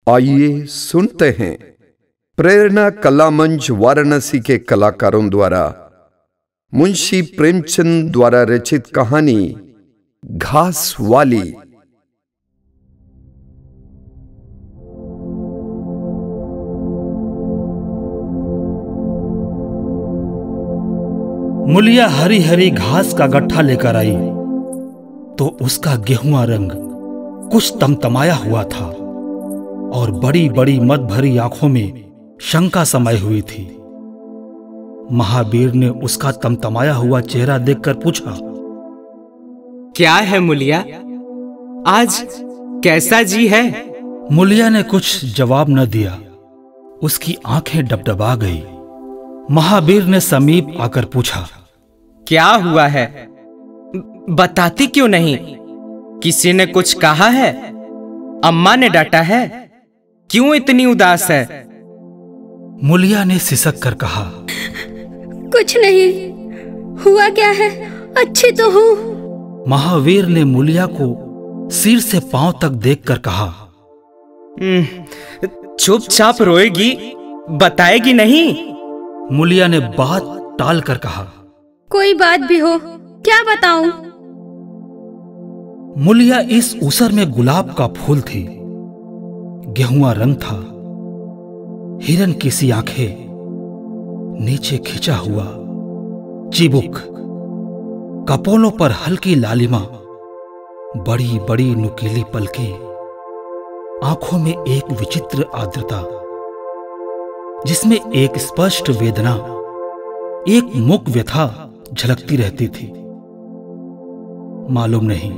आइए सुनते हैं प्रेरणा कला मंच वाराणसी के कलाकारों द्वारा मुंशी प्रेमचंद द्वारा रचित कहानी घास वाली। मुलिया हरी हरी घास का गट्ठा लेकर आई तो उसका गेहुआ रंग कुछ तमतमाया हुआ था और बड़ी बड़ी मद भरी आंखों में शंका समाई हुई थी। महावीर ने उसका तमतमाया हुआ चेहरा देखकर पूछा, क्या है मुलिया, आज कैसा जी है? मुलिया ने कुछ जवाब न दिया। उसकी आंखें डबडबा गई। महावीर ने समीप आकर पूछा, क्या हुआ है? बताती क्यों नहीं? किसी ने कुछ कहा है? अम्मा ने डांटा है? क्यों इतनी उदास है? मुलिया ने सिसक कर कहा, कुछ नहीं। हुआ क्या है? अच्छी तो हूँ। महावीर ने मुलिया को सिर से पांव तक देखकर कहा, चुपचाप रोएगी, बताएगी नहीं? मुलिया ने बात टाल कर कहा, कोई बात भी हो, क्या बताऊं? मुलिया इस उसर में गुलाब का फूल थी। गेहुआ रंग था। हिरन की सी आंखें, नीचे खिंचा हुआ चिबुक, कपोलों पर हल्की लालिमा, बड़ी बड़ी नुकीली पलकें, आंखों में एक विचित्र आर्द्रता जिसमें एक स्पष्ट वेदना, एक मूक व्यथा झलकती रहती थी। मालूम नहीं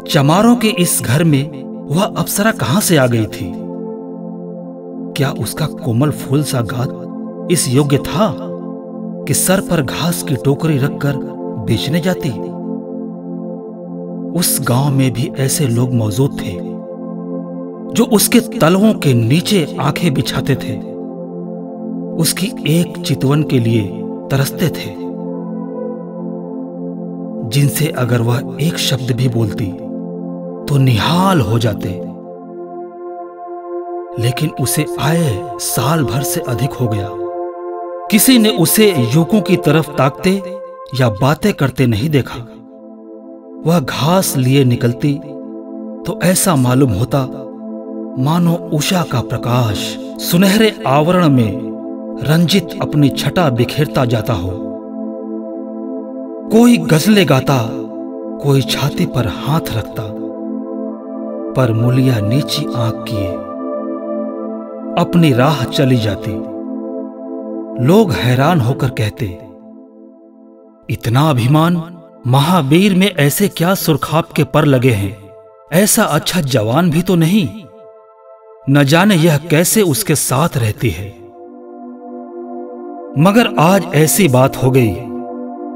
चमारों के इस घर में वह अप्सरा कहां से आ गई थी। क्या उसका कोमल फूल सा गात इस योग्य था कि सर पर घास की टोकरी रखकर बेचने जाती? उस गांव में भी ऐसे लोग मौजूद थे जो उसके तलवों के नीचे आंखें बिछाते थे, उसकी एक चितवन के लिए तरसते थे, जिनसे अगर वह एक शब्द भी बोलती तो निहाल हो जाते। लेकिन उसे आए साल भर से अधिक हो गया। किसी ने उसे युवकों की तरफ ताकते या बातें करते नहीं देखा। वह घास लिए निकलती तो ऐसा मालूम होता मानो उषा का प्रकाश सुनहरे आवरण में रंजित अपनी छटा बिखेरता जाता हो। कोई गजलें गाता, कोई छाती पर हाथ रखता, पर मुलिया नीची आंख किए अपनी राह चली जाती। लोग हैरान होकर कहते, इतना अभिमान? महावीर में ऐसे क्या सुरखाप के पर लगे हैं? ऐसा अच्छा जवान भी तो नहीं। न जाने यह कैसे उसके साथ रहती है। मगर आज ऐसी बात हो गई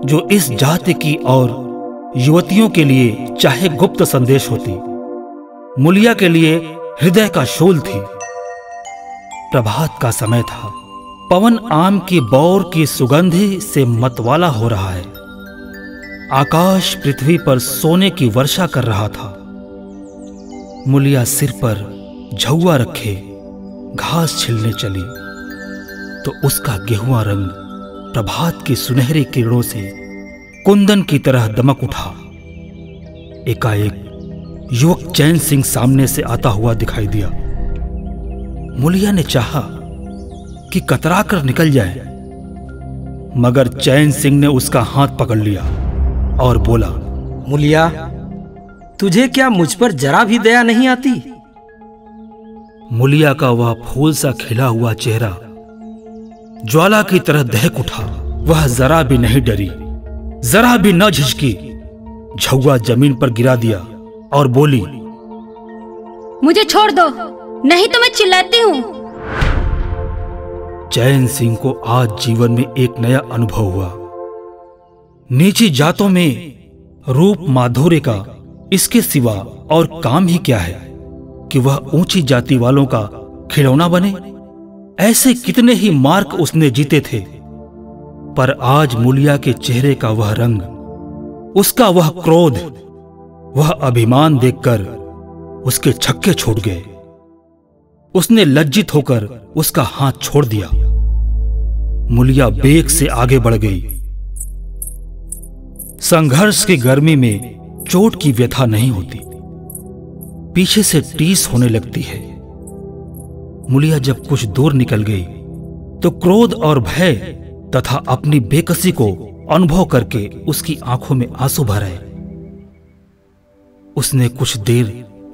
जो इस जाति की और युवतियों के लिए चाहे गुप्त संदेश होती, मुलिया के लिए हृदय का शूल थी। प्रभात का समय था। पवन आम की बौर की सुगंधि से मतवाला हो रहा है। आकाश पृथ्वी पर सोने की वर्षा कर रहा था। मुलिया सिर पर झौआ रखे घास छिलने चली तो उसका गेहुआ रंग प्रभात की सुनहरी किरणों से कुंदन की तरह दमक उठा। एकाएक युवक चैन सिंह सामने से आता हुआ दिखाई दिया। मुलिया ने चाहा कि कतरा कर निकल जाए, मगर चैन सिंह ने उसका हाथ पकड़ लिया और बोला, मुलिया, तुझे क्या मुझ पर जरा भी दया नहीं आती? मुलिया का वह फूल सा खिला हुआ चेहरा ज्वाला की तरह दहक उठा। वह जरा भी नहीं डरी, जरा भी न झिझकी। झौआ जमीन पर गिरा दिया और बोली, मुझे छोड़ दो, नहीं तो मैं चिल्लाती हूँ। चैन सिंह को आज जीवन में एक नया अनुभव हुआ। नीची जातों में रूप माधुर्य का इसके सिवा और काम ही क्या है कि वह ऊंची जाति वालों का खिलौना बने। ऐसे कितने ही मार्ग उसने जीते थे, पर आज मुलिया के चेहरे का वह रंग, उसका वह क्रोध, वह अभिमान देखकर उसके छक्के छूट गए। उसने लज्जित होकर उसका हाथ छोड़ दिया। मुलिया बेग से आगे बढ़ गई। संघर्ष की गर्मी में चोट की व्यथा नहीं होती, पीछे से टीस होने लगती है। मुलिया जब कुछ दूर निकल गई तो क्रोध और भय तथा अपनी बेकसी को अनुभव करके उसकी आंखों में आंसू भर आए। उसने कुछ देर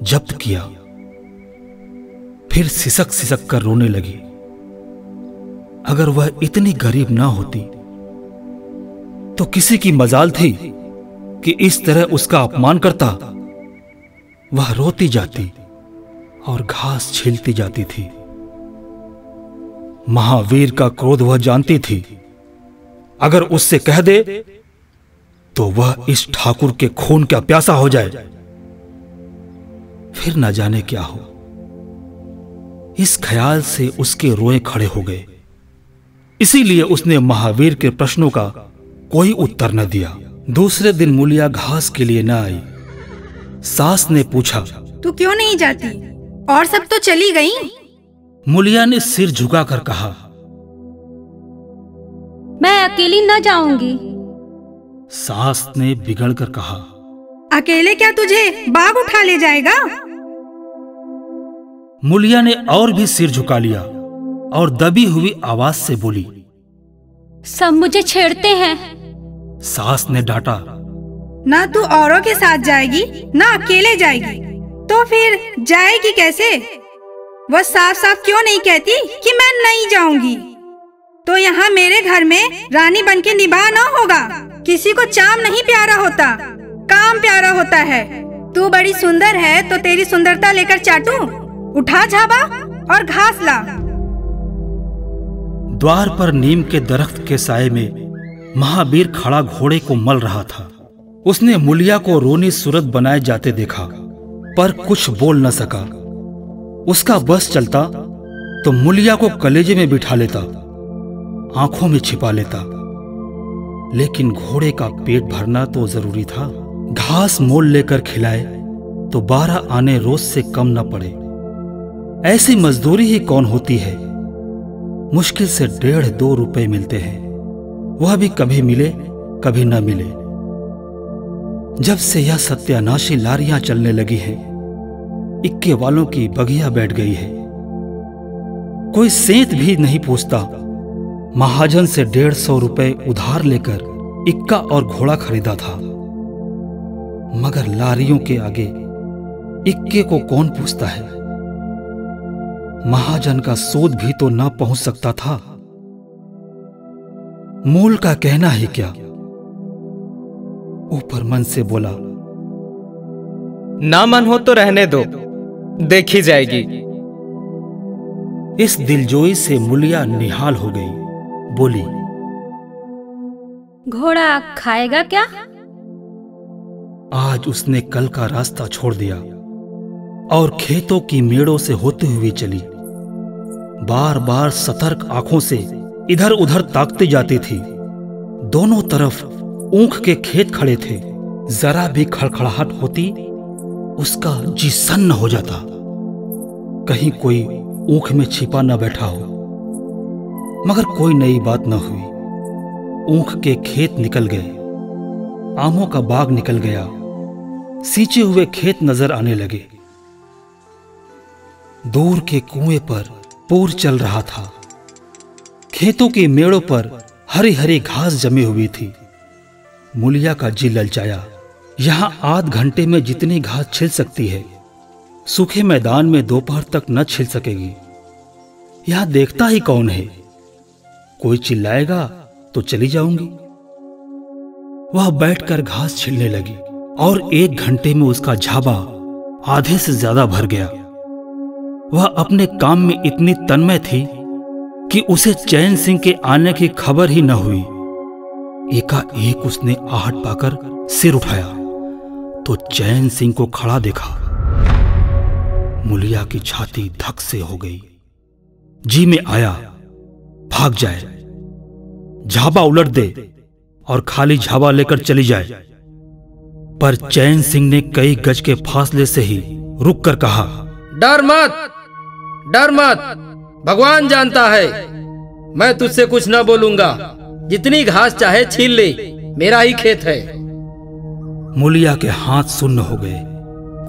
जब्त किया, फिर सिसक सिसक कर रोने लगी। अगर वह इतनी गरीब ना होती तो किसी की मजाल थी कि इस तरह उसका अपमान करता। वह रोती जाती और घास छीलती जाती थी। महावीर का क्रोध वह जानती थी। अगर उससे कह दे तो वह इस ठाकुर के खून का प्यासा हो जाए, फिर न जाने क्या हो। इस ख्याल से उसके रोए खड़े हो गए। इसीलिए उसने महावीर के प्रश्नों का कोई उत्तर न दिया। दूसरे दिन मुलिया घास के लिए न आई। सास ने पूछा, तू क्यों नहीं जाती? और सब तो चली गई। मुलिया ने सिर झुकाकर कहा, मैं अकेली न जाऊंगी। सास ने बिगड़कर कहा, अकेले क्या तुझे बाघ उठा ले जाएगा? मुलिया ने और भी सिर झुका लिया और दबी हुई आवाज से बोली, सब मुझे छेड़ते हैं। सास ने डांटा, ना तू औरों के साथ जाएगी ना अकेले जाएगी, तो फिर जाएगी कैसे? वह साफ साफ क्यों नहीं कहती कि मैं नहीं जाऊंगी? तो यहाँ मेरे घर में रानी बनके निभा ना होगा। किसी को चाम नहीं प्यारा होता, काम प्यारा होता है। तू बड़ी सुंदर है तो तेरी सुंदरता लेकर चाटूं? उठा झाबा और घास ला। द्वार पर नीम के दरख्त के साए में महावीर खड़ा घोड़े को मल रहा था। उसने मुलिया को रोनी सूरत बनाए जाते देखा, पर कुछ बोल न सका। उसका बस चलता तो मुलिया को कलेजे में बिठा लेता, आंखों में छिपा लेता, लेकिन घोड़े का पेट भरना तो जरूरी था। घास मोल लेकर खिलाए तो 12 आने रोज से कम न पड़े। ऐसी मजदूरी ही कौन होती है? मुश्किल से 1.5-2 रुपए मिलते हैं, वह भी कभी मिले कभी न मिले। जब से यह सत्यानाशी लारियां चलने लगी हैं, इक्के वालों की बगिया बैठ गई है। कोई सेंत भी नहीं पूछता। महाजन से 150 रुपए उधार लेकर इक्का और घोड़ा खरीदा था, मगर लारियों के आगे इक्के को कौन पूछता है? महाजन का सूद भी तो ना पहुंच सकता था। मूल का कहना ही क्या। ऊपर मन से बोला, ना मन हो तो रहने दो, देखी जाएगी। इस दिलजोई से मुलिया निहाल हो गई। बोली, घोड़ा खाएगा क्या? आज उसने कल का रास्ता छोड़ दिया और खेतों की मेड़ों से होते हुए चली। बार बार सतर्क आंखों से इधर उधर ताकती जाती थी। दोनों तरफ ऊख के खेत खड़े थे। जरा भी खड़खड़ाहट होती उसका जी सन्न हो जाता। कहीं कोई ऊख में छिपा न बैठा हो। मगर कोई नई बात न हुई। ऊख के खेत निकल गए, आमों का बाग निकल गया, सींचे हुए खेत नजर आने लगे। दूर के कुएं पर पूर चल रहा था। खेतों की मेड़ों पर हरी हरी घास जमी हुई थी। मुलिया का जी ललचाया। यहां आध घंटे में जितनी घास छिल सकती है, सूखे मैदान में दोपहर तक न छिल सकेगी। यहां देखता ही कौन है? कोई चिल्लाएगा तो चली जाऊंगी। वह बैठकर घास छिलने लगी और 1 घंटे में उसका झाबा आधे से ज्यादा भर गया। वह अपने काम में इतनी तन्मय थी कि उसे चैन सिंह के आने की खबर ही न हुई। एकाएक उसने आहट पाकर सिर उठाया तो चैन सिंह को खड़ा देखा। मुलिया की छाती धक से हो गई। जी में आया भाग जाए, झाबा उलट दे और खाली झाबा लेकर चली जाए, पर चैन सिंह ने कई गज के फासले से ही रुक कर कहा, डर मत, डर मत, भगवान जानता है मैं तुझसे कुछ न बोलूंगा। जितनी घास चाहे छील ले, मेरा ही खेत है। मूलिया के हाथ सुन्न हो गए,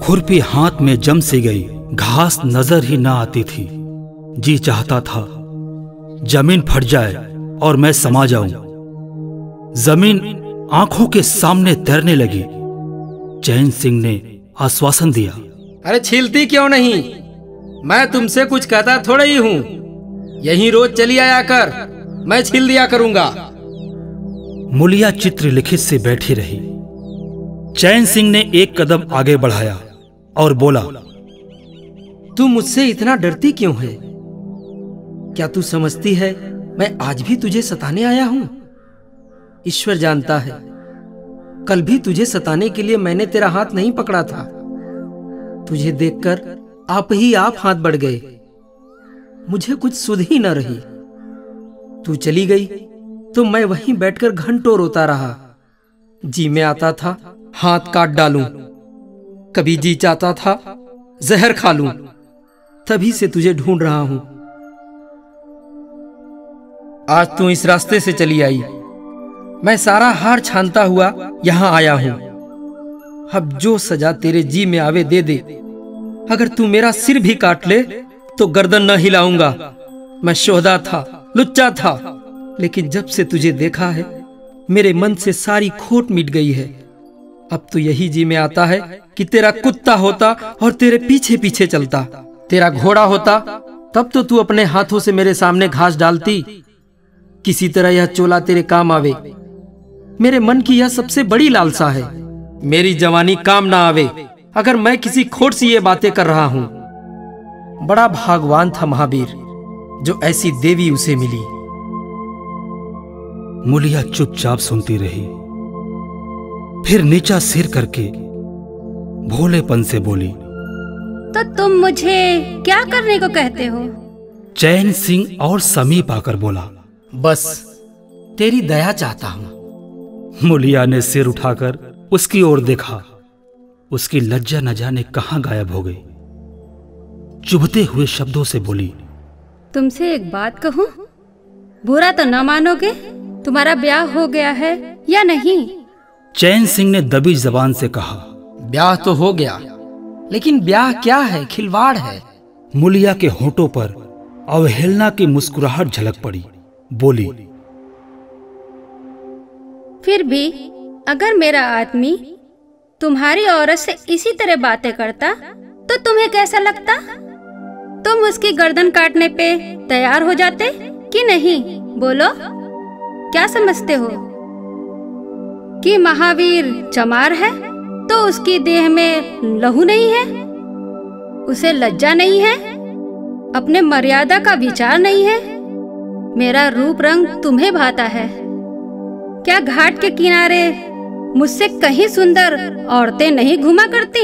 खुरपी हाथ में जम सी गई, घास नजर ही ना आती थी। जी चाहता था जमीन फट जाए और मैं समा जाऊं। जमीन आंखों के सामने तैरने लगी। चैन सिंह ने आश्वासन दिया, अरे छीलती क्यों नहीं, मैं तुमसे कुछ कहता थोड़ा ही हूं। यहीं रोज चली आया कर, मैं छील दिया करूंगा। मूलिया चित्रलिखित से बैठी रही। चैन सिंह ने एक कदम आगे बढ़ाया और बोला, तू मुझसे इतना डरती क्यों है? क्या तू समझती है मैं आज भी तुझे सताने आया हूं? ईश्वर जानता है, कल भी तुझे सताने के लिए मैंने तेरा हाथ नहीं पकड़ा था। तुझे देखकर आप ही आप हाथ बढ़ गए। मुझे कुछ सुध ही न रही। तू चली गई तो मैं वहीं बैठकर घंटों रोता रहा। जी में आता था हाथ काट डालूं, कभी जी चाहता था जहर खा लूं। तभी से तुझे ढूंढ रहा हूं। आज तू इस रास्ते से चली आई, मैं सारा हार छानता हुआ यहां आया हूं। अब जो सजा तेरे जी में आवे दे दे। अगर तू मेरा सिर भी काट ले तो गर्दन न हिलाऊंगा। मैं शोहदा था, लुच्चा था, लेकिन जब से तुझे देखा है मेरे मन से सारी खोट मिट गई है। अब तो यही जी में आता है कि तेरा कुत्ता होता और तेरे पीछे पीछे चलता। तेरा घोड़ा होता तब तो तू अपने हाथों से मेरे सामने घास डालती। किसी तरह यह चोला तेरे काम आवे। मेरे मन की यह सबसे बड़ी लालसा है। मेरी जवानी काम ना आवे अगर मैं किसी खोट सी ये बातें कर रहा हूं। बड़ा भाग्यवान था महावीर जो ऐसी देवी उसे मिली। मूलिया चुपचाप सुनती रही, फिर नीचा सिर करके भोलेपन से बोली, तो तुम मुझे क्या करने को कहते हो? चैन सिंह और समीप आकर बोला, बस तेरी दया चाहता हूं। मूलिया ने सिर उठाकर उसकी ओर देखा। उसकी लज्जा न जाने कहां गायब हो गई। चुभते हुए शब्दों से बोली, तुमसे एक बात कहूं, बुरा तो न मानोगे? तुम्हारा ब्याह हो गया है या नहीं? चैन सिंह ने दबी जबान से कहा, ब्याह तो हो गया, लेकिन ब्याह क्या है, खिलवाड़ है। मूलिया के होठों पर अवहेलना की मुस्कुराहट झलक पड़ी। बोली, फिर भी अगर मेरा आदमी तुम्हारी औरत से इसी तरह बातें करता तो तुम्हें कैसा लगता? तुम उसकी गर्दन काटने पे तैयार हो जाते कि नहीं? बोलो, क्या समझते हो कि महावीर चमार है तो उसकी देह में लहू नहीं है? उसे लज्जा नहीं है? अपने मर्यादा का विचार नहीं है? मेरा रूप रंग तुम्हें भाता है क्या? घाट के किनारे मुझसे कहीं सुंदर औरतें नहीं घुमा करती?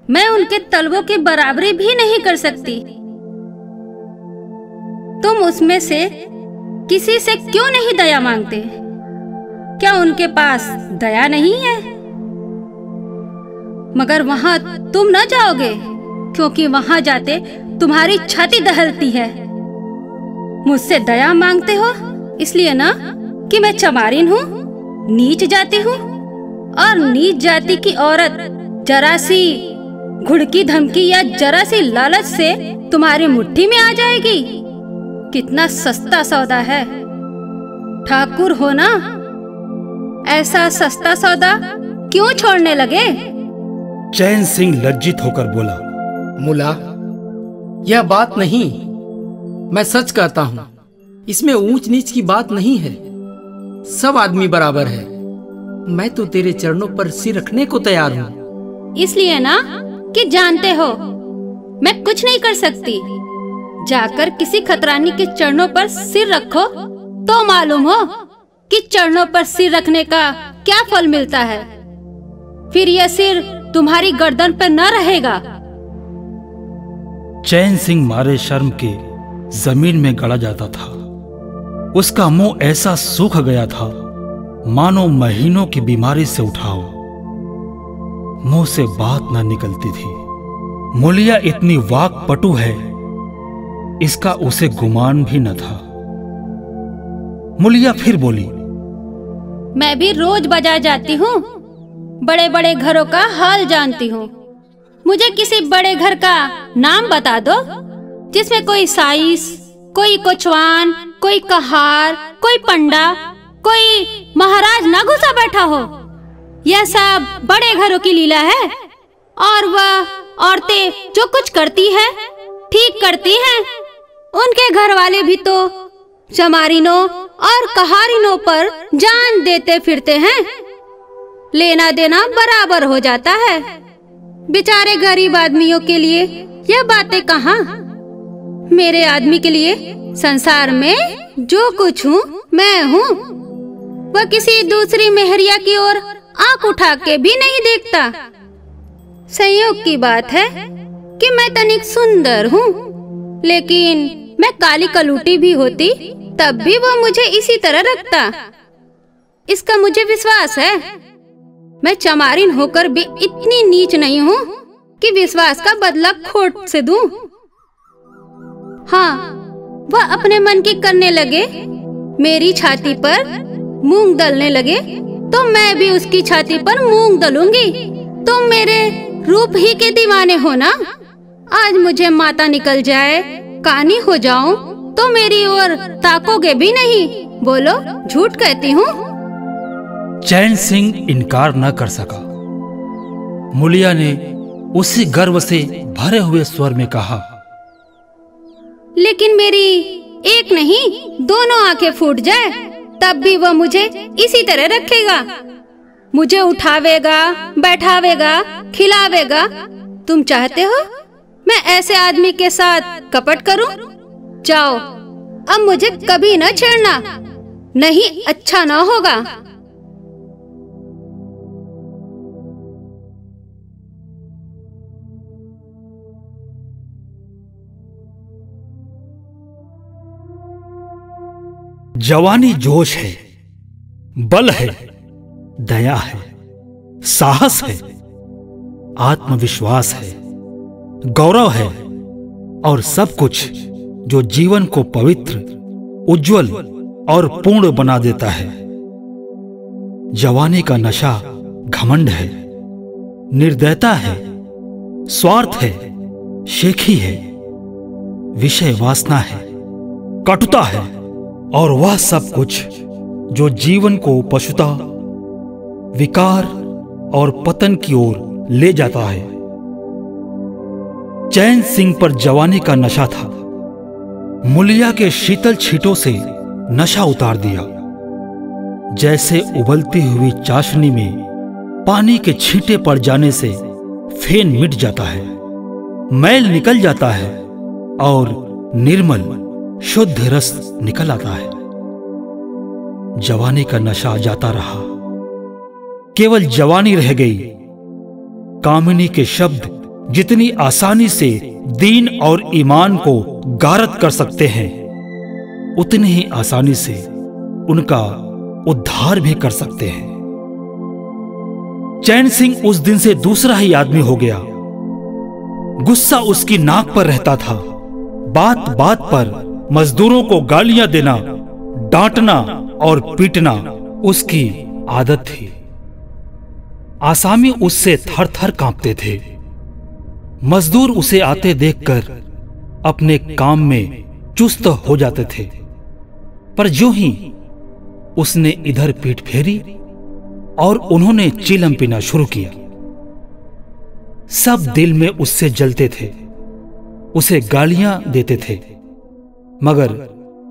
मैं उनके तलवों की बराबरी भी नहीं कर सकती। तुम उसमें से किसी से क्यों नहीं दया मांगते? क्या उनके पास दया नहीं है? मगर वहां तुम न जाओगे, क्योंकि वहां जाते तुम्हारी छाती दहलती है। मुझसे दया मांगते हो इसलिए ना कि मैं चमारिन हूँ, नीच जाति हूँ, और नीच जाति की औरत जरा सी घुड़की धमकी या जरा सी लालच से तुम्हारी मुट्ठी में आ जाएगी। कितना सस्ता सौदा है। ठाकुर हो ना, ऐसा सस्ता सौदा क्यों छोड़ने लगे? चैन सिंह लज्जित होकर बोला, मुला, यह बात नहीं, मैं सच कहता हूं। इसमें ऊंच नीच की बात नहीं है, सब आदमी बराबर है। मैं तो तेरे चरणों पर सिर रखने को तैयार हूँ। इसलिए ना कि जानते हो मैं कुछ नहीं कर सकती। जाकर किसी खतरानी के चरणों पर सिर रखो तो मालूम हो कि चरणों पर सिर रखने का क्या फल मिलता है। फिर यह सिर तुम्हारी गर्दन पर न रहेगा। चैन सिंह मारे शर्म के जमीन में गड़ा जाता था। उसका मुंह ऐसा सूख गया था मानो महीनों की बीमारी से उठा हो। मुंह से बात न निकलती थी। मूलिया इतनी वाक पटु है इसका उसे गुमान भी न था। मुलिया फिर बोली, मैं भी रोज बाजार जाती हूँ, बड़े बड़े घरों का हाल जानती हूँ। मुझे किसी बड़े घर का नाम बता दो जिसमें कोई साइस, कोई कोचवान, कोई कहार, कोई पंडा, कोई महाराज ना घुसा बैठा हो। यह सब बड़े घरों की लीला है, और वह औरतें जो कुछ करती है ठीक करती हैं। उनके घर वाले भी तो चमारिनों और कहारिनों पर जान देते फिरते हैं। लेना देना बराबर हो जाता है। बेचारे गरीब आदमियों के लिए यह बातें कहाँ। मेरे आदमी के लिए संसार में जो कुछ हूँ मैं हूँ। वह किसी दूसरी मेहरिया की ओर आंख उठा के भी नहीं देखता। संयोग की बात है कि मैं तनिक सुंदर हूँ, लेकिन मैं काली कलूटी भी होती तब भी वह मुझे इसी तरह रखता। इसका मुझे विश्वास है। मैं चमारिन होकर भी इतनी नीच नहीं हूँ कि विश्वास का बदला खोट से दूं। हाँ, वह अपने मन की करने लगे, मेरी छाती पर मूंग दलने लगे तो मैं भी उसकी छाती पर मूंग दलूंगी। तुम मेरे रूप ही के दीवाने हो ना। आज मुझे माता निकल जाए, कानी हो जाऊं तो मेरी ओर ताकोगे भी नहीं। बोलो, झूठ कहती हूँ? चैन सिंह इनकार न कर सका। मुलिया ने उसी गर्व से भरे हुए स्वर में कहा, लेकिन मेरी एक नहीं दोनों आंखें फूट जाए तब भी वह मुझे इसी तरह रखेगा। मुझे उठावेगा, बैठावेगा, खिलावेगा। तुम चाहते हो मैं ऐसे आदमी के साथ कपट करूं? जाओ, अब मुझे कभी न छेड़ना, नहीं अच्छा न होगा। जवानी जोश है, बल है, दया है, साहस है, आत्मविश्वास है, गौरव है और सब कुछ जो जीवन को पवित्र, उज्जवल और पूर्ण बना देता है। जवानी का नशा घमंड है, निर्दयता है, स्वार्थ है, शेखी है, विषय वासना है, कटुता है और वह सब कुछ जो जीवन को पशुता, विकार और पतन की ओर ले जाता है। चैन सिंह पर जवानी का नशा था। मुलिया के शीतल छींटों से नशा उतार दिया। जैसे उबलती हुई चाशनी में पानी के छींटे पड़ जाने से फेन मिट जाता है, मैल निकल जाता है और निर्मल शुद्ध रस निकल आता है। जवानी का नशा जाता रहा, केवल जवानी रह गई। कामिनी के शब्द जितनी आसानी से दीन और ईमान को गारत कर सकते हैं, उतनी ही आसानी से उनका उद्धार भी कर सकते हैं। चैन सिंह उस दिन से दूसरा ही आदमी हो गया। गुस्सा उसकी नाक पर रहता था। बात बात पर मजदूरों को गालियां देना, डांटना और पीटना उसकी आदत थी। आसामी उससे थर थर कांपते थे। मजदूर उसे आते देखकर अपने काम में चुस्त हो जाते थे, पर जो ही उसने इधर पीठ फेरी और उन्होंने चिलम पीना शुरू किया, सब दिल में उससे जलते थे, उसे गालियां देते थे। मगर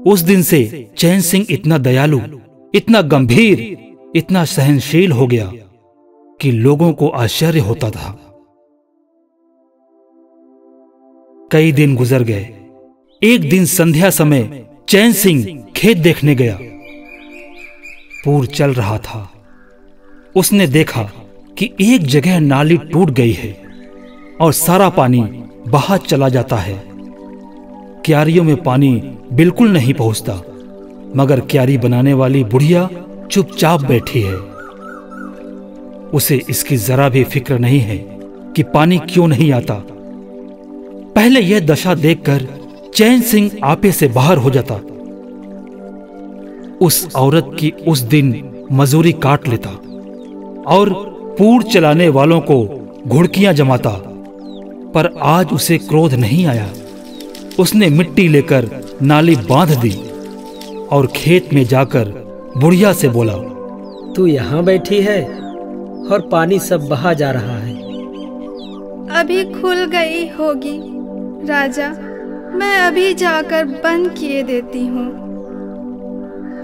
उस दिन से चैन सिंह इतना दयालु, इतना गंभीर, इतना सहनशील हो गया कि लोगों को आश्चर्य होता था। कई दिन गुजर गए। एक दिन संध्या समय चैन सिंह खेत देखने गया। पूर चल रहा था। उसने देखा कि एक जगह नाली टूट गई है और सारा पानी बहा चला जाता है। क्यारियों में पानी बिल्कुल नहीं पहुंचता, मगर क्यारी बनाने वाली बुढ़िया चुपचाप बैठी है। उसे इसकी जरा भी फिक्र नहीं है कि पानी क्यों नहीं आता। पहले यह दशा देखकर चैन सिंह आपे से बाहर हो जाता। उस औरत की उस दिन मजूरी काट लेता और पूर चलाने वालों को घुड़कियां जमाता, पर आज उसे क्रोध नहीं आया। उसने मिट्टी लेकर नाली बांध दी और खेत में जाकर बुढ़िया से बोला, तू यहाँ बैठी है और पानी सब बहा जा रहा है। अभी खुल गई होगी राजा, मैं अभी जाकर बंद किए देती हूँ।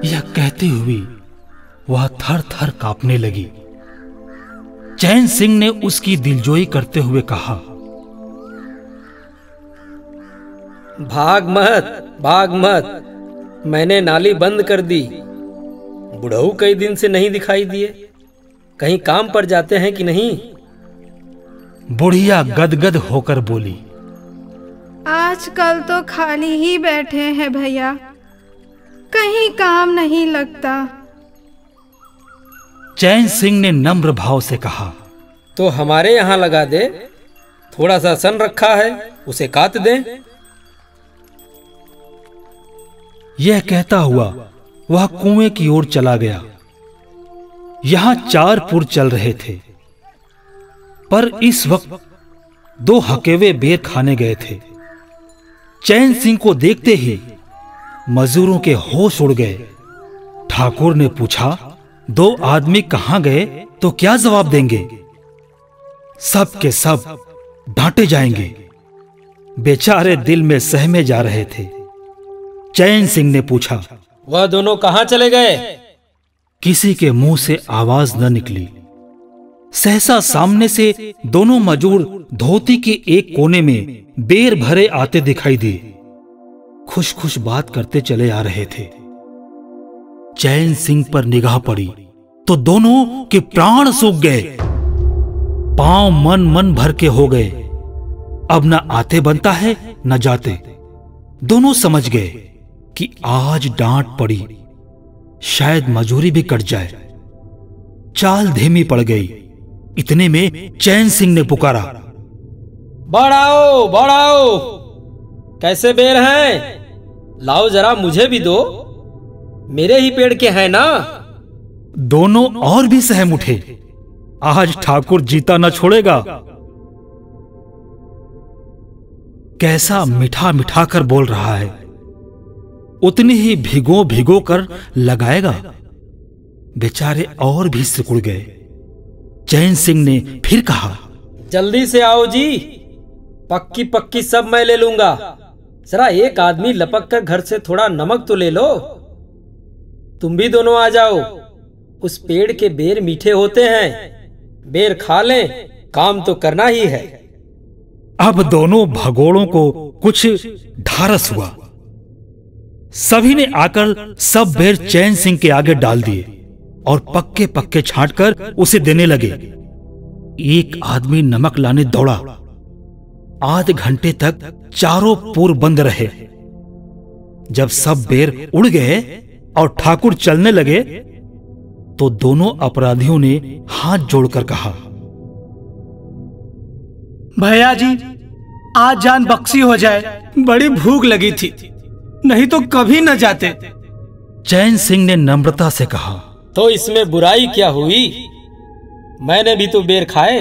यह कहते हुए वह थर थर कांपने लगी। चैन सिंह ने उसकी दिलजोई करते हुए कहा, भाग मत, मैंने नाली बंद कर दी। बुढ़ऊ कई दिन से नहीं दिखाई दिए, कहीं काम पर जाते हैं कि नहीं? बुढ़िया गदगद होकर बोली, आजकल तो खाली ही बैठे हैं भैया, कहीं काम नहीं लगता। चैन सिंह ने नम्र भाव से कहा, तो हमारे यहाँ लगा दे, थोड़ा सा सन रखा है उसे काट दे। यह कहता हुआ वह कुएं की ओर चला गया। यहां 4 पुर चल रहे थे, पर इस वक्त 2 हकेवे बेर खाने गए थे। चैन सिंह को देखते ही मजदूरों के होश उड़ गए। ठाकुर ने पूछा, 2 आदमी कहां गए तो क्या जवाब देंगे? सब के सब डांटे जाएंगे। बेचारे दिल में सहमे जा रहे थे। चैन सिंह ने पूछा, वह दोनों कहां चले गए? किसी के मुंह से आवाज न निकली। सहसा सामने से दोनों मजूर धोती के एक कोने में बेर भरे आते दिखाई दिए। खुश खुश बात करते चले आ रहे थे। चैन सिंह पर निगाह पड़ी तो दोनों के प्राण सूख गए। पांव मन भर के हो गए। अब न आते बनता है न जाते। दोनों समझ गए कि आज डांट पड़ी, शायद मजूरी भी कट जाए। चाल धीमी पड़ गई। इतने में चैन सिंह ने पुकारा, बढ़ाओ बढ़ाओ, कैसे बेर हैं? लाओ जरा मुझे भी दो, मेरे ही पेड़ के हैं ना। दोनों और भी सहम उठे। आज ठाकुर जीता न छोड़ेगा। कैसा मिठा मिठा कर बोल रहा है, उतनी ही भिगो भिगो कर लगाएगा। बेचारे और भी सिकुड़ गए। चैन सिंह ने फिर कहा, जल्दी से आओ जी, पक्की पक्की सब मैं ले लूंगा। जरा एक आदमी लपक कर घर से थोड़ा नमक तो ले लो। तुम भी दोनों आ जाओ। उस पेड़ के बेर मीठे होते हैं, बेर खा लें, काम तो करना ही है। अब दोनों भगोड़ों को कुछ ढारस हुआ। सभी ने आकर सब बेर चैन सिंह के आगे डाल दिए और पक्के पक्के छांटकर उसे देने लगे। एक आदमी नमक लाने दौड़ा। आधे घंटे तक चारों पुर बंद रहे। जब सब बेर उड़ गए और ठाकुर चलने लगे तो दोनों अपराधियों ने हाथ जोड़कर कहा, भैया जी, आज जान बख्शी हो जाए, बड़ी भूख लगी थी, नहीं तो कभी न जाते। चैन सिंह ने नम्रता से कहा, तो इसमें बुराई क्या हुई? मैंने भी तो बेर खाए।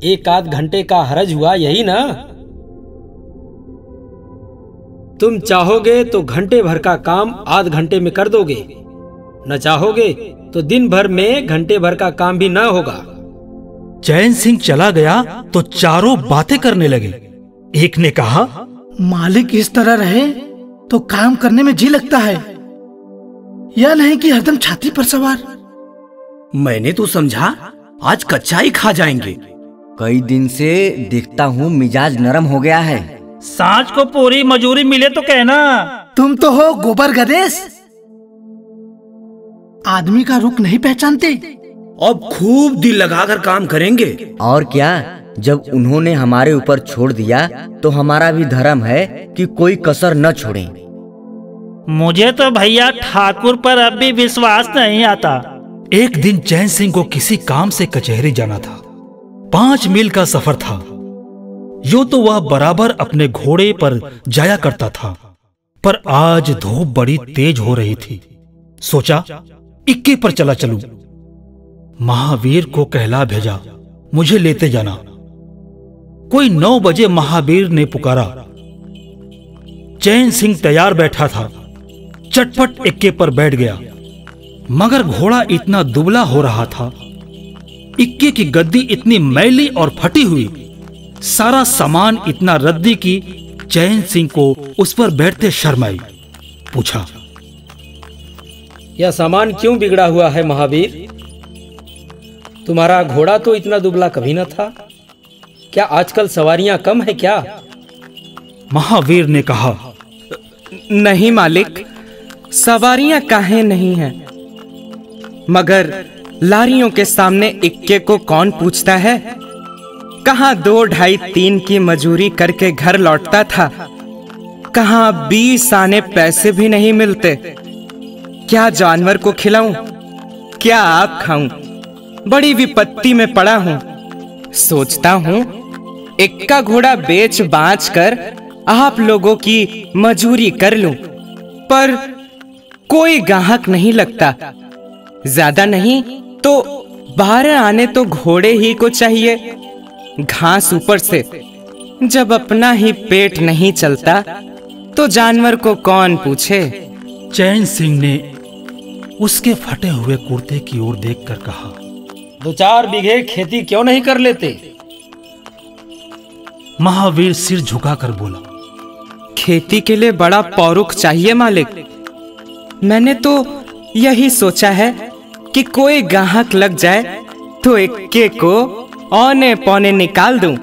1 घंटे का हरज हुआ, यही ना? तुम चाहोगे तो घंटे भर का काम आध घंटे में कर दोगे, न चाहोगे तो दिन भर में घंटे भर का काम भी ना होगा। चैन सिंह चला गया तो चारों बातें करने लगे। एक ने कहा, मालिक इस तरह रहे तो काम करने में जी लगता है, या नहीं कि हरदम छाती पर सवार। मैंने तो समझा आज कच्चा ही खा जाएंगे। कई दिन से देखता हूँ मिजाज नरम हो गया है। सांझ को पूरी मजूरी मिले तो कहना। तुम तो हो गोबर गदेश, आदमी का रुख नहीं पहचानते। अब खूब दिल लगाकर काम करेंगे। और क्या, जब उन्होंने हमारे ऊपर छोड़ दिया तो हमारा भी धर्म है कि कोई कसर न छोड़े। मुझे तो भैया ठाकुर पर अब भी विश्वास नहीं आता। एक दिन चैन सिंह को किसी काम से कचहरी जाना था। 5 मील का सफर था। यूं तो वह बराबर अपने घोड़े पर जाया करता था, पर आज धूप बड़ी तेज हो रही थी। सोचा इक्के पर चला चलूं। महावीर को कहला भेजा, मुझे लेते जाना। कोई 9 बजे महावीर ने पुकारा। चैन सिंह तैयार बैठा था, चटपट इक्के पर बैठ गया, मगर घोड़ा इतना दुबला हो रहा था, इक्के की गद्दी इतनी मैली और फटी हुई, सारा सामान इतना रद्दी कि चैन सिंह को उस पर बैठते शर्म आई। पूछा, यह सामान क्यों बिगड़ा हुआ है महावीर? तुम्हारा घोड़ा तो इतना दुबला कभी न था। क्या आजकल सवारियां कम है क्या? महावीर ने कहा, नहीं मालिक, सवारियां काहे नहीं हैं, मगर लारियों के सामने इक्के को कौन पूछता है? कहाँ 2, 2.5, 3 की मजूरी करके घर लौटता था, कहाँ 20 आने पैसे भी नहीं मिलते। क्या जानवर को खिलाऊं, क्या आप खाऊं? बड़ी विपत्ति में पड़ा हूं। सोचता हूं इक्का घोड़ा बेच बाच कर आप लोगों की मजूरी कर लूं, पर कोई ग्राहक नहीं लगता। ज्यादा नहीं तो 12 आने तो घोड़े ही को चाहिए, घास ऊपर से। जब अपना ही पेट नहीं चलता तो जानवर को कौन पूछे? चैन सिंह ने उसके फटे हुए कुर्ते की ओर देखकर कहा, 2-4 बीघे खेती क्यों नहीं कर लेते? महावीर सिर झुकाकर बोला, खेती के लिए बड़ा पौरुख चाहिए मालिक। मैंने तो यही सोचा है कि कोई ग्राहक लग जाए तो इक्के को औने पौने निकाल दूं,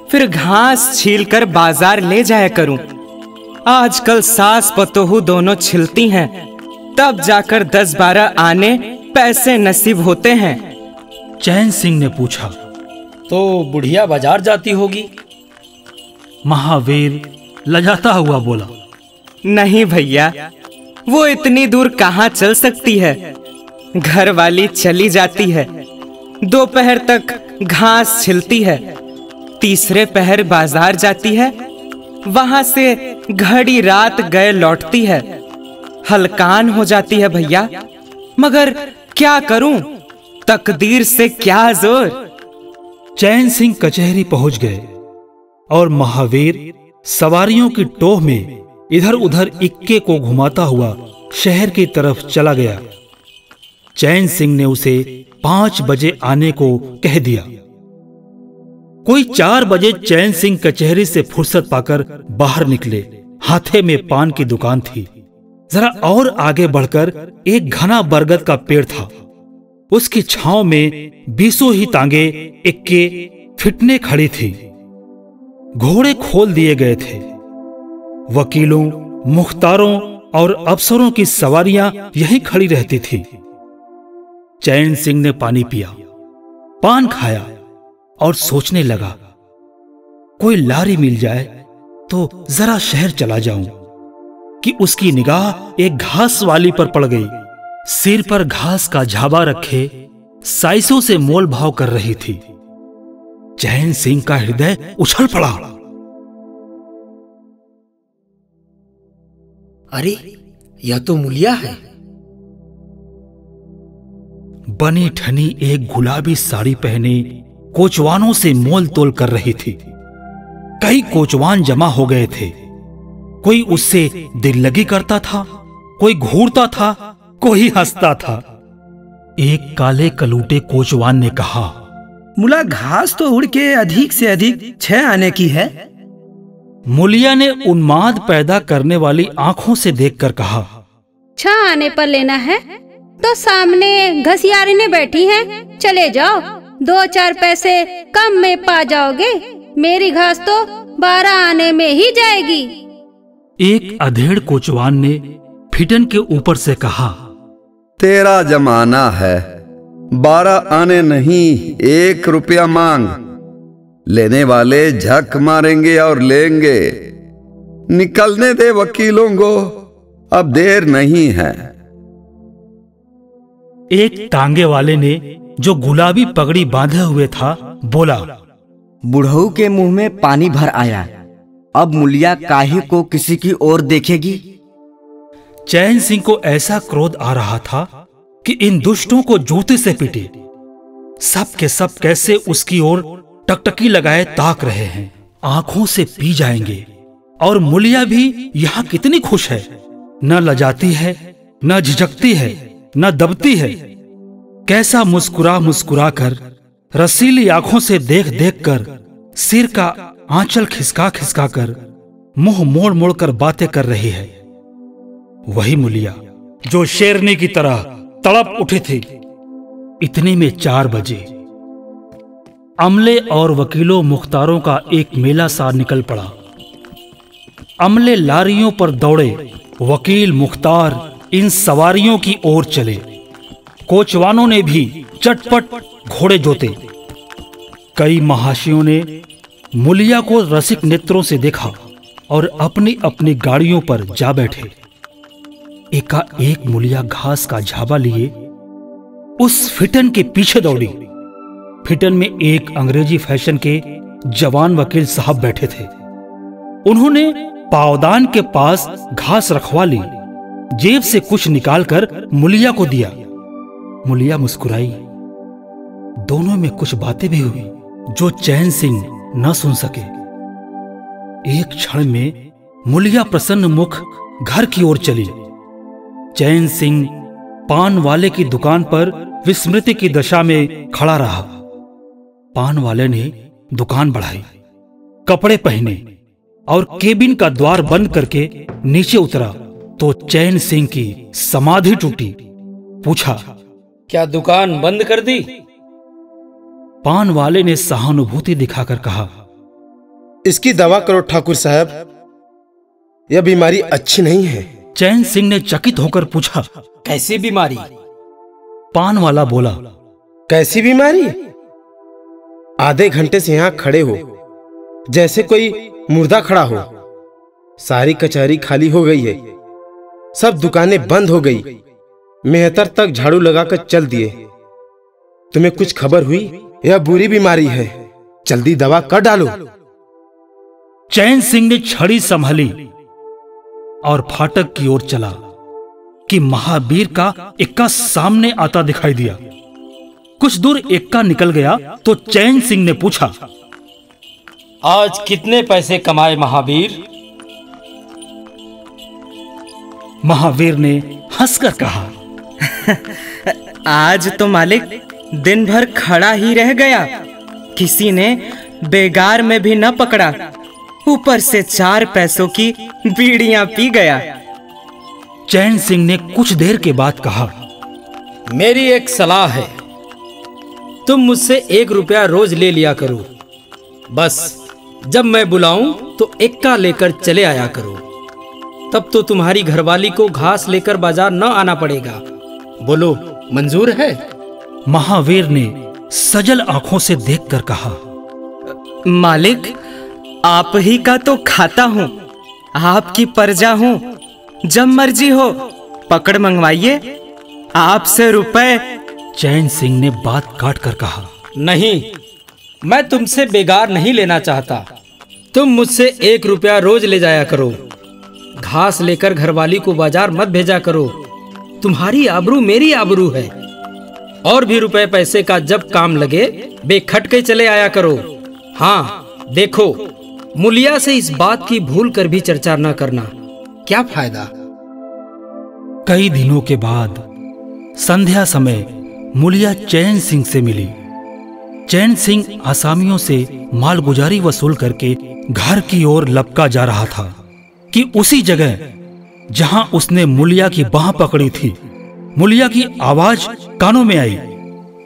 फिर घास छील कर बाजार ले जाया करूं। आजकल सास पतोहू दोनों छिलती हैं, तब जाकर 10-12 आने पैसे नसीब होते हैं। चैन सिंह ने पूछा, तो बुढ़िया बाजार जाती होगी? महावीर लजाता हुआ बोला, नहीं भैया, वो इतनी दूर कहाँ चल सकती है। घर वाली चली जाती है, दोपहर तक घास छिलती है, तीसरे पहर बाजार जाती है, वहां से घड़ी रात गए लौटती है। हलकान हो जाती है भैया, मगर क्या करूं, तकदीर से क्या जोर। चैन सिंह कचहरी पहुंच गए और महावीर सवारियों की टोह में इधर उधर इक्के को घुमाता हुआ शहर की तरफ चला गया। चैन सिंह ने उसे 5 बजे आने को कह दिया। कोई 4 बजे चैन सिंह कचहरी से फुर्सत पाकर बाहर निकले। हाथे में पान की दुकान थी। जरा और आगे बढ़कर एक घना बरगद का पेड़ था। उसकी छांव में 20 ही तांगे इक्के फिटने खड़ी थी। घोड़े खोल दिए गए थे। वकीलों, मुख्तारों और अफसरों की सवारियां यहीं खड़ी रहती थी। चैन सिंह ने पानी पिया, पान खाया और सोचने लगा, कोई लारी मिल जाए तो जरा शहर चला जाऊं, कि उसकी निगाह एक घास वाली पर पड़ गई। सिर पर घास का झाबा रखे साइसों से मोल भाव कर रही थी। चैन सिंह का हृदय उछल पड़ा। अरे यह तो मुलिया है। बनी ठनी एक गुलाबी साड़ी पहने कोचवानों से मोल तोल कर रही थी। कई कोचवान जमा हो गए थे। कोई उससे दिल लगी करता था, कोई घूरता था, कोई हंसता था। एक काले कलूटे कोचवान ने कहा, मुला घास तो उड़ के अधिक से अधिक 6 आने की है। मुलिया ने उन्माद पैदा करने वाली आंखों से देखकर कहा, 6 आने पर लेना है तो सामने घसियारिने बैठी हैं, चले जाओ, 2-4 पैसे कम में पा जाओगे। मेरी घास तो 12 आने में ही जाएगी। एक अधेड़ कोचवान ने फिटन के ऊपर से कहा, तेरा जमाना है, 12 आने नहीं 1 रुपया मांग। लेने वाले झक मारेंगे और लेंगे। निकलने दे वकीलों को, अब देर नहीं है। एक टांगे वाले ने, जो गुलाबी पगड़ी बांधे हुए था, बोला, बुढ़ऊ के मुंह में पानी भर आया। अब मुलिया काहे को किसी की ओर देखेगी। चैन सिंह को ऐसा क्रोध आ रहा था कि इन दुष्टों को जूते से पीटे। सब के सब कैसे उसकी ओर टकटकी लगाए ताक रहे हैं, आंखों से पी जाएंगे। और मुलिया भी यहां कितनी खुश है, न लजाती है, न झिझकती है, न दबती है। कैसा मुस्कुरा मुस्कुरा कर, रसीली आंखों से देख देख कर, सिर का आंचल खिसका खिसका कर, मुंह मोड़ मोड़ कर बातें कर रही है। वही मुलिया जो शेरनी की तरह तड़प उठी थी। इतने में 4 बजे अमले और वकीलों मुख्तारों का एक मेला सा निकल पड़ा। अमले लारियों पर दौड़े, वकील मुख्तार इन सवारियों की ओर चले। कोचवानों ने भी चटपट घोड़े जोते। कई महाशयों ने मुलिया को रसिक नेत्रों से देखा और अपनी अपनी गाड़ियों पर जा बैठे। एकाएक मुलिया घास का झाबा लिए उस फिटन के पीछे दौड़ी। फिटन में एक अंग्रेजी फैशन के जवान वकील साहब बैठे थे। उन्होंने पावदान के पास घास रखवा ली, जेब से कुछ निकालकर मुलिया को दिया। मुलिया मुस्कुराई। दोनों में कुछ बातें भी हुई जो चैन सिंह न सुन सके। एक क्षण में मुलिया प्रसन्न मुख घर की ओर चली। चैन सिंह पान वाले की दुकान पर विस्मृति की दशा में खड़ा रहा। पान वाले ने दुकान बढ़ाई, कपड़े पहने और केबिन का द्वार बंद करके नीचे उतरा तो चैन सिंह की समाधि टूटी। पूछा, क्या दुकान बंद कर दी? पान वाले ने सहानुभूति दिखाकर कहा, इसकी दवा करो ठाकुर साहब, यह बीमारी अच्छी नहीं है। चैन सिंह ने चकित होकर पूछा, कैसी बीमारी? पान वाला बोला, कैसी बीमारी? आधे घंटे से यहां खड़े हो जैसे कोई मुर्दा खड़ा हो। सारी कचहरी खाली हो गई है, सब दुकानें बंद हो गई। मेहतर तक झाड़ू लगाकर चल दिए। तुम्हें कुछ खबर हुई? यह बुरी बीमारी है, जल्दी दवा कर डालो। चैन सिंह ने छड़ी संभाली और फाटक की ओर चला कि महावीर का इक्का सामने आता दिखाई दिया। कुछ दूर इक्का निकल गया तो चैन सिंह ने पूछा, आज कितने पैसे कमाए महावीर? महावीर ने हंसकर कहा, आज तो मालिक दिन भर खड़ा ही रह गया, किसी ने बेगार में भी न पकड़ा, ऊपर से 4 पैसों की बीड़ियां पी गया। चैन सिंह ने कुछ देर के बाद कहा, मेरी एक सलाह है, तुम मुझसे 1 रुपया रोज ले लिया करो। बस जब मैं बुलाऊं तो इक्का लेकर चले आया करो, तब तो तुम्हारी घरवाली को घास लेकर बाजार न आना पड़ेगा। बोलो, मंजूर है? महावीर ने सजल आंखों से देखकर कहा, मालिक आप ही का तो खाता हूँ, आपकी प्रजा हूँ, जब मर्जी हो पकड़ मंगवाइए, आपसे रुपए। चैन सिंह ने बात काट कर कहा, नहीं, मैं तुमसे बेगार नहीं लेना चाहता। तुम मुझसे 1 रुपया रोज ले जाया करो। घास लेकर घरवाली को बाजार मत भेजा करो, तुम्हारी आबरू मेरी आबरू है। और भी रुपए पैसे का जब काम लगे बेखटके चले आया करो। हाँ देखो, मुलिया से इस बात की भूल कर भी चर्चा न करना, क्या फायदा। कई दिनों के बाद संध्या समय मुलिया चैन सिंह से मिली। चैन सिंह आसामियों से मालगुजारी वसूल करके घर की ओर लपका जा रहा था कि उसी जगह जहां उसने मुलिया की बाह पकड़ी थी, मुलिया की आवाज कानों में आई।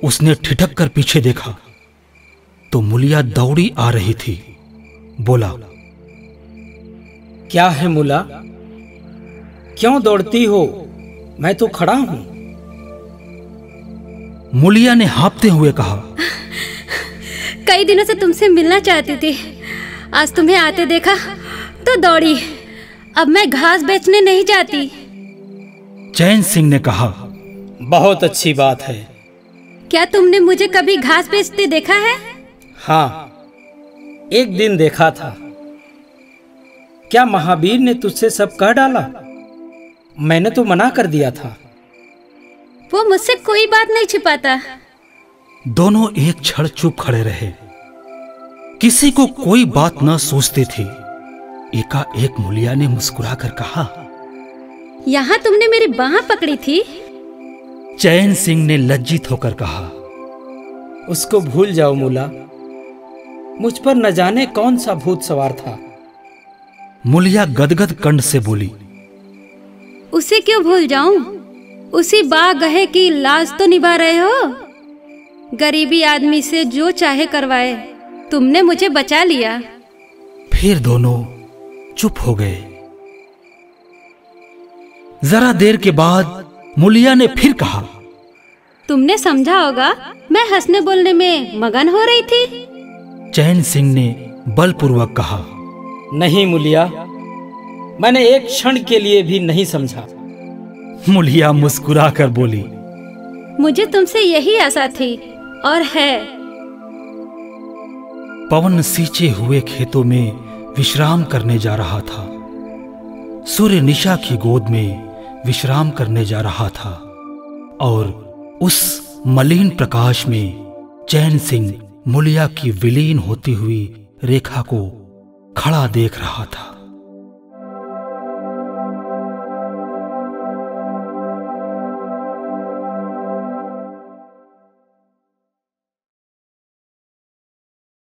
उसने ठिठक कर पीछे देखा तो मुलिया दौड़ी आ रही थी। बोला, क्या है मुला, क्यों दौड़ती हो? मैं तो खड़ा हूं। मुलिया ने हाँफते हुए कहा, कई दिनों से तुमसे मिलना चाहती थी, आज तुम्हें आते देखा तो दौड़ी। अब मैं घास बेचने नहीं जाती। चैन सिंह ने कहा, बहुत अच्छी बात है। क्या तुमने मुझे कभी घास बेचते देखा है? हाँ, एक दिन देखा था। क्या महावीर ने तुझसे सब कह डाला? मैंने तो मना कर दिया था। वो मुझसे कोई बात नहीं छिपाता। दोनों एक क्षण चुप खड़े रहे। किसी को कोई बात न सोचती थी। एकाएक मुलिया ने मुस्कुराकर कहा, यहाँ तुमने मेरी बाह पकड़ी थी? चैन सिंह ने लज्जित होकर कहा, उसको भूल जाओ मुला। मुझ पर न जाने कौन सा भूत सवार था। मुलिया गदगद कंठ से बोली, उसे क्यों भूल जाऊं? उसी बागहे की लाज तो निभा रहे हो। गरीबी आदमी से जो चाहे करवाए, तुमने मुझे बचा लिया। फिर दोनों चुप हो गए। जरा देर के बाद मुलिया ने फिर कहा, तुमने समझा होगा मैं हंसने बोलने में मगन हो रही थी। चैन सिंह ने बलपूर्वक कहा, नहीं मुलिया, मैंने एक क्षण के लिए भी नहीं समझा। मुलिया मुस्कुराकर बोली, मुझे तुमसे यही आशा थी और है। पवन सींचे हुए खेतों में विश्राम करने जा रहा था। सूर्य निशा की गोद में विश्राम करने जा रहा था और उस मलिन प्रकाश में चैन सिंह मुलिया की विलीन होती हुई रेखा को खड़ा देख रहा था।